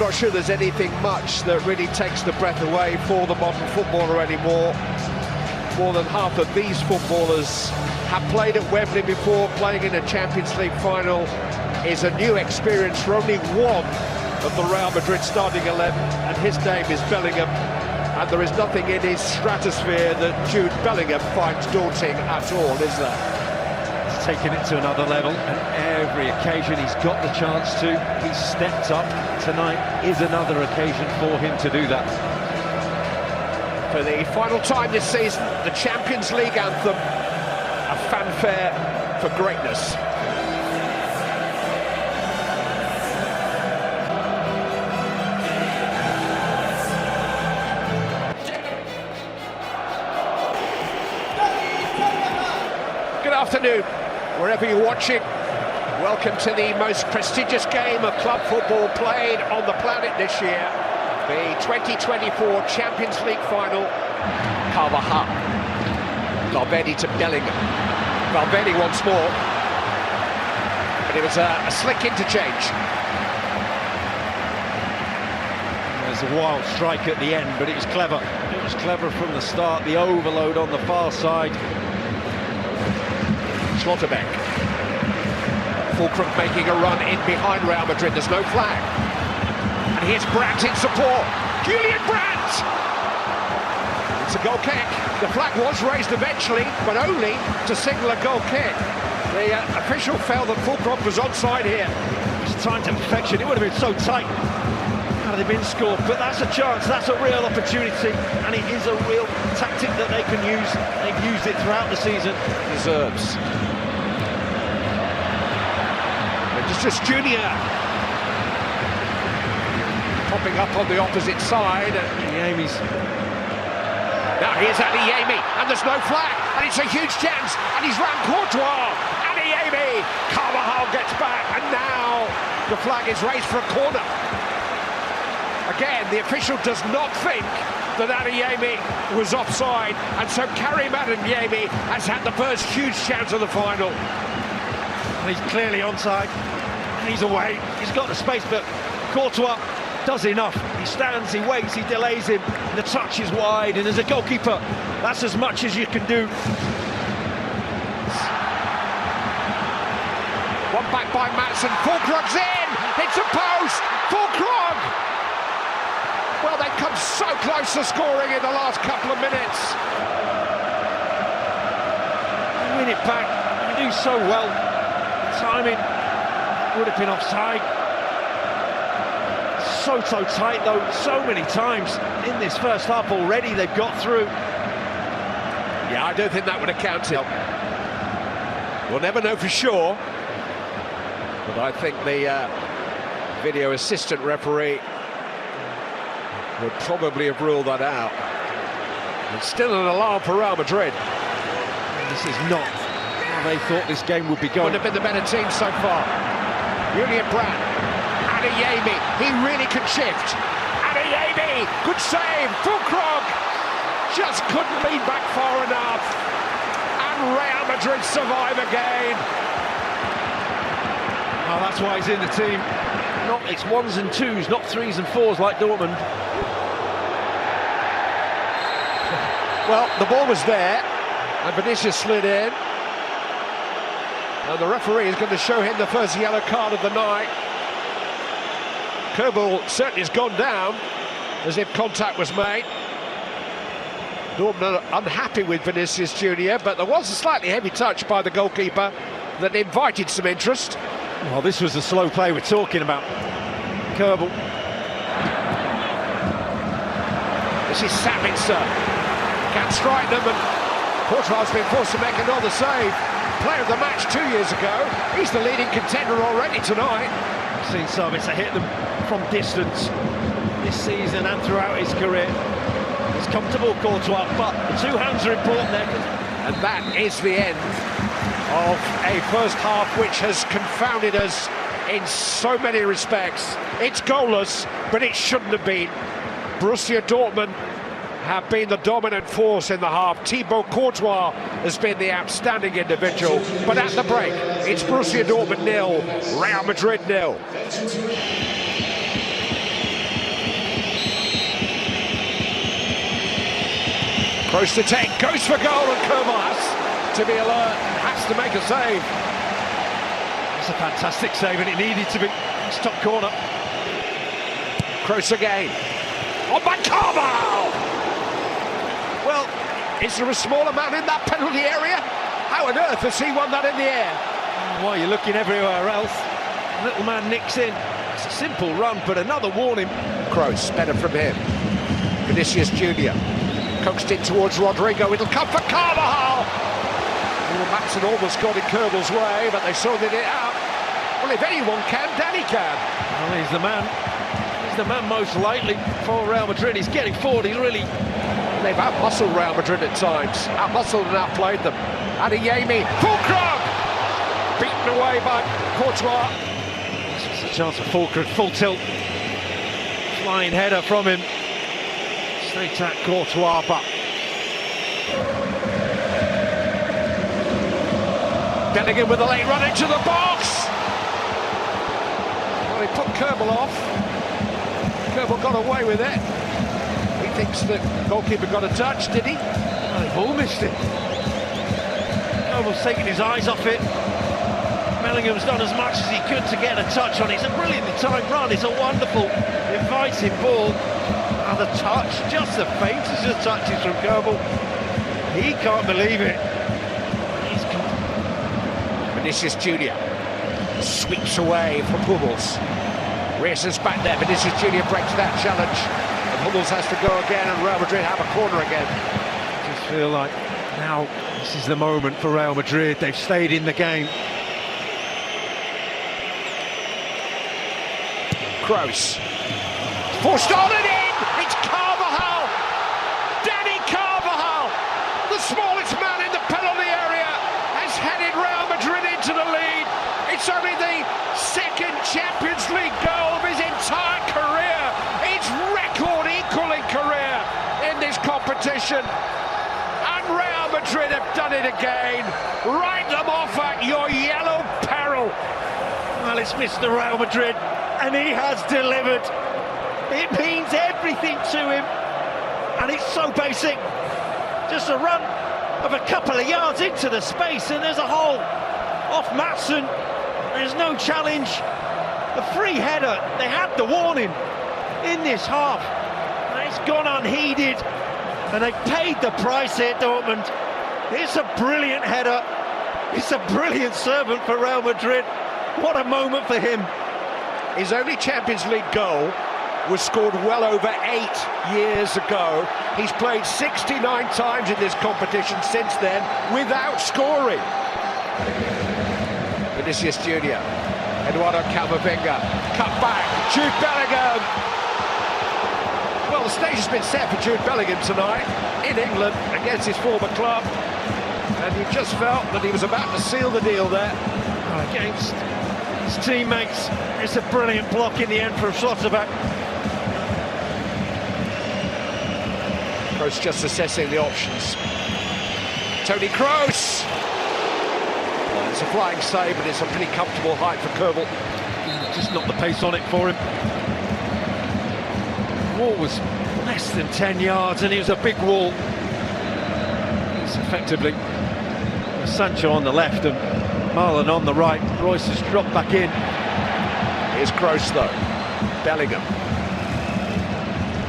not sure there's anything much that really takes the breath away for the modern footballer anymore. More than half of these footballers have played at Wembley before. Playing in a Champions League final is a new experience for only one of the Real Madrid starting 11, and his name is Bellingham. And there is nothing in his stratosphere that Jude Bellingham finds daunting at all, is there? He's taken it to another level, and every occasion he's got the chance to, he's stepped up. Tonight is another occasion for him to do that. For the final time this season, the Champions League anthem, a fanfare for greatness. Good afternoon, wherever you're watching. Welcome to the most prestigious game of club football played on the planet this year. The 2024 Champions League Final. Carvajal. Valverde to Bellingham. Valverde once more. But it was a slick interchange. There's a wild strike at the end, but it was clever. It was clever from the start. The overload on the far side. Schlotterbeck. Fulcrum making a run in behind Real Madrid. There's no flag. And here's Brandt in support. Julian Brandt! It's a goal kick. The flag was raised eventually, but only to signal a goal kick. The official felt that Fulcrum was onside here. It's time to perfection. It would have been so tight had they been scored, but that's a chance, that's a real opportunity, and it is a real tactic that they can use. They've used it throughout the season. Deserves. It's just Junior popping up on the opposite side. Yami's. Now here's Adeyemi, and there's no flag, and it's a huge chance, and he's round Courtois. Adeyemi, Carvajal gets back, and now the flag is raised for a corner. Again, the official does not think that Adeyemi was offside, and so Karim Adeyemi has had the first huge chance of the final. And he's clearly onside. He's away, he's got the space, but Courtois does enough. He stands, he waits, he delays him. The touch is wide, and as a goalkeeper, that's as much as you can do. One back by Madsen, Fulkrug's in! It's a post! Fulkrug! Well, they've come so close to scoring in the last couple of minutes. Win it back, you do so well. Timing would have been offside. So tight though, so many times in this first half already they've got through. Yeah, I don't think that would have counted. We'll never know for sure, but I think the video assistant referee would probably have ruled that out. It's still an alarm for Real Madrid. This is not how they thought this game would be going. Would have been the better team so far. Julian Brandt, Adeyemi, he really can shift. Adeyemi, good save. Fulkrug just couldn't lead back far enough. And Real Madrid survive again. Oh, that's why he's in the team. It's ones and twos, not threes and fours like Dortmund. Well, the ball was there, and Vinicius slid in. And the referee is going to show him the first yellow card of the night. Kerbal certainly has gone down, as if contact was made. Dortmund are unhappy with Vinicius Junior, but there was a slightly heavy touch by the goalkeeper that invited some interest. Well, this was the slow play we're talking about. Kerbal. This is Sabitzer. Can't strike them, and Courtois has been forced to make another save. Player of the match 2 years ago. He's the leading contender already tonight. I've seen Sabitzer hit them from distance this season and throughout his career. He's comfortable, Courtois, but the two hands are important there. And that is the end of a first half which has confounded us in so many respects. It's goalless, but it shouldn't have been. Borussia Dortmund have been the dominant force in the half. Thibaut Courtois has been the outstanding individual. But at the break, it's Borussia Dortmund 0, Real Madrid 0. Kroos to take, goes for goal, and Kerbal has to be alert, has to make a save. It's a fantastic save, and it needed to be. It's top corner. Kroos again. On by Kerbal! Well, is there a smaller man in that penalty area? How on earth has he won that in the air? While you're looking everywhere else, little man nicks in. It's a simple run, but another warning. Kroos, better from him. Vinicius Junior coaxed in towards Rodrigo. It'll come for Carvajal. Well, Matson almost got in Kerbal's way, but they sorted it out. Well, if anyone can, Danny can. Well, he's the man. He's the man most likely for Real Madrid. He's getting forward. He's really. They've out-muscled Real Madrid at times. Out-muscled and outplayed them. Adeyemi, Fulcrum! Beaten away by Courtois. This is a chance for Fulcrum. Full tilt. Flying header from him. Straight at Courtois, but Bellingham with a late run into the box. Well, he put Kerbal off. Kerbal got away with it. He thinks the goalkeeper got a touch, did he? Well, they've all missed it. Kerbal's taken his eyes off it. Bellingham's done as much as he could to get a touch on it. It's a brilliantly timed run. It's a wonderful, inviting ball. And the touch, just the faintest of touches from Kerbal. He can't believe it. Vinicius Junior sweeps away from Hummels. Races back there. Vinicius Junior breaks that challenge. And Hummels has to go again, and Real Madrid have a corner again. I just feel like now this is the moment for Real Madrid. They've stayed in the game. Kroos. Forced on and in! It's Carvajal! Danny Carvajal! The smallest man in the penalty area has headed Real Madrid into the lead. It's only the second Champions League goal of his entire career. It's record-equaling career in this competition. And Real Madrid have done it again. Write them off at your yellow peril. Well, it's Mr. Real Madrid, and he has delivered. It means everything to him, and it's so basic. Just a run of a couple of yards into the space, and there's a hole off Matson. There's no challenge. A free header. They had the warning in this half, and it's gone unheeded, and they've paid the price here, Dortmund. It's a brilliant header. It's a brilliant servant for Real Madrid. What a moment for him. His only Champions League goal was scored well over 8 years ago. He's played 69 times in this competition since then without scoring. Vinicius Junior, Eduardo Camavinga, cut back, Jude Bellingham. Well, the stage has been set for Jude Bellingham tonight in England against his former club, and you just felt that he was about to seal the deal there. Against his teammates, it's a brilliant block in the end from Schlotterbeck. Kroos just assessing the options. Toni Kroos! Well, it's a flying save, but it's a pretty comfortable height for Kerbal. Just not the pace on it for him. The wall was less than 10 yards, and it was a big wall. It's effectively Sancho on the left and Marlon on the right. Royce has dropped back in. Here's Kroos though. Bellingham.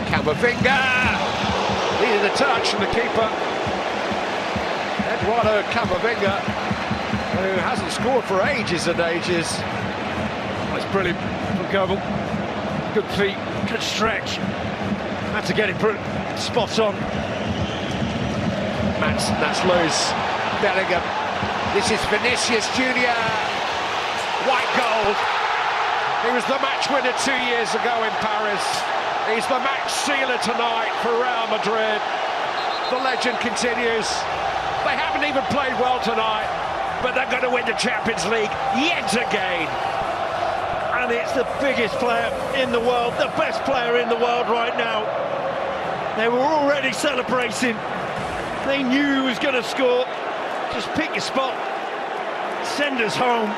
Camavinga! Needed a touch from the keeper. Eduardo Camavinga, who hasn't scored for ages and ages. Oh, it's brilliant from Kerbal. Good feet, good stretch. Had to get it spot on. That's loose. Bellingham. This is Vinicius Junior. White gold. He was the match winner 2 years ago in Paris. He's the match sealer tonight for Real Madrid. The legend continues. They haven't even played well tonight, but they're going to win the Champions League yet again. And it's the biggest player in the world, the best player in the world right now. They were already celebrating. They knew he was going to score. Just pick your spot. Send us home.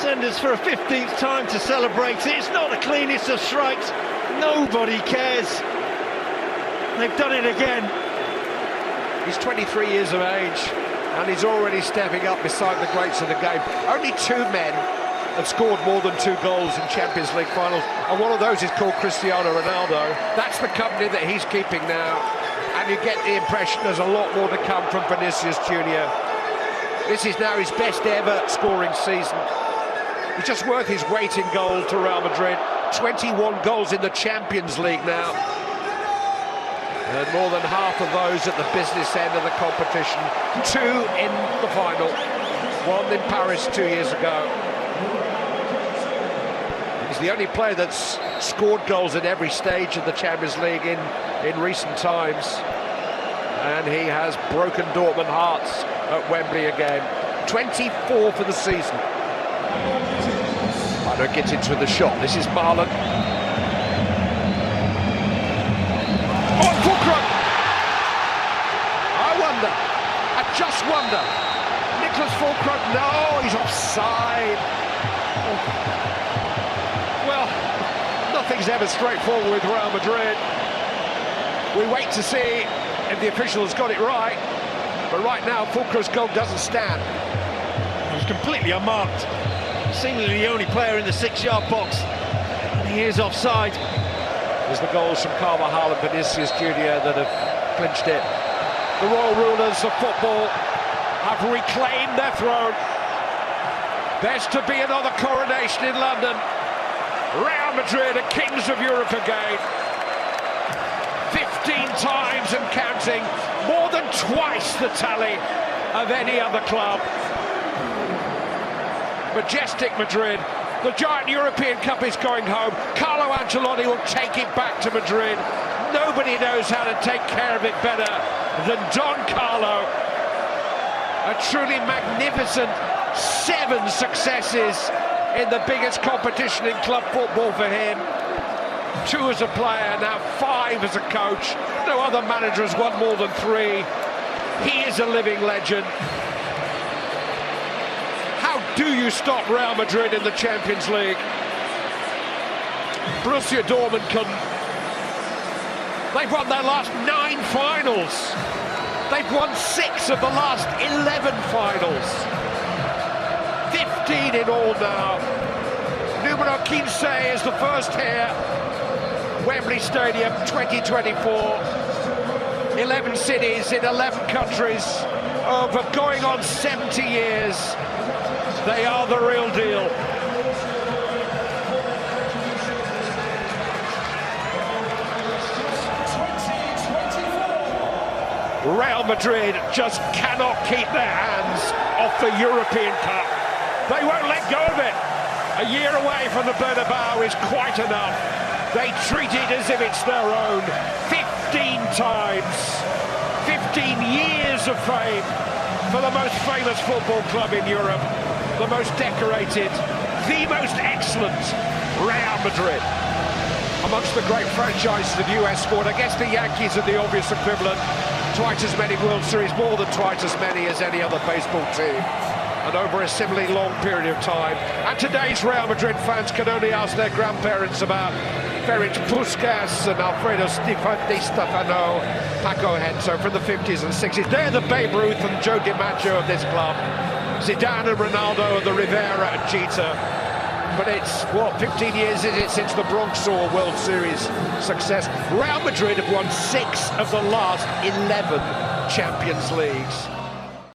Send us for a 15th time to celebrate it. It's not the cleanest of strikes. Nobody cares. They've done it again. He's 23 years of age, and he's already stepping up beside the greats of the game. Only 2 men have scored more than 2 goals in Champions League finals, and one of those is called Cristiano Ronaldo. That's the company that he's keeping now, and you get the impression there's a lot more to come from Vinicius Junior. This is now his best ever scoring season. He's just worth his weight in gold to Real Madrid. 21 goals in the Champions League now, and more than half of those at the business end of the competition. 2 in the final, 1 in Paris 2 years ago. He's the only player that's scored goals at every stage of the Champions League in recent times, and he has broken Dortmund hearts at Wembley again. 24 for the season. Mano gets into the shot. This is Marlon. Oh, Fulcrum! I just wonder. Nicholas Fulcrum, no, he's offside. Well, nothing's ever straightforward with Real Madrid. We wait to see if the officials got it right, but right now Fulcrum's goal doesn't stand. He was completely unmarked, seemingly the only player in the 6-yard box, and he is offside. There's the goals from Carvajal and Vinicius Junior that have clinched it. The royal rulers of football have reclaimed their throne. There's to be another coronation in London. Real Madrid are kings of Europe again. 15 times and counting, more than twice the tally of any other club. Majestic Madrid. The giant European Cup is going home. Carlo Ancelotti will take it back to Madrid. Nobody knows how to take care of it better than Don Carlo. A truly magnificent 7 successes in the biggest competition in club football for him. 2 as a player, now 5 as a coach. No other manager has won more than 3. He is a living legend. How do you stop Real Madrid in the Champions League? Borussia Dortmund couldn't. They've won their last 9 finals. They've won 6 of the last 11 finals. 15 in all now. Numero 15 is the first here. Wembley Stadium 2024. 11 cities in 11 countries over going on 70 years. They are the real deal. Real Madrid just cannot keep their hands off the European Cup. They won't let go of it. A year away from the Bernabeu is quite enough. They treat it as if it's their own. 15 times. 15 years of fame for the most famous football club in Europe. The most decorated, the most excellent, Real Madrid. Amongst the great franchises of US sport, I guess the Yankees are the obvious equivalent. Twice as many World Series, more than twice as many as any other baseball team, and over a similarly long period of time. And today's Real Madrid fans can only ask their grandparents about Ferenc Puskas and Alfredo Di Stefano, Paco Henso from the 50s and 60s. They're the Babe Ruth and Joe DiMaggio of this club. Zidane and Ronaldo and the Rivera and Jeter. But it's, what, 15 years is it since the Bronx saw World Series success? Real Madrid have won 6 of the last 11 Champions Leagues.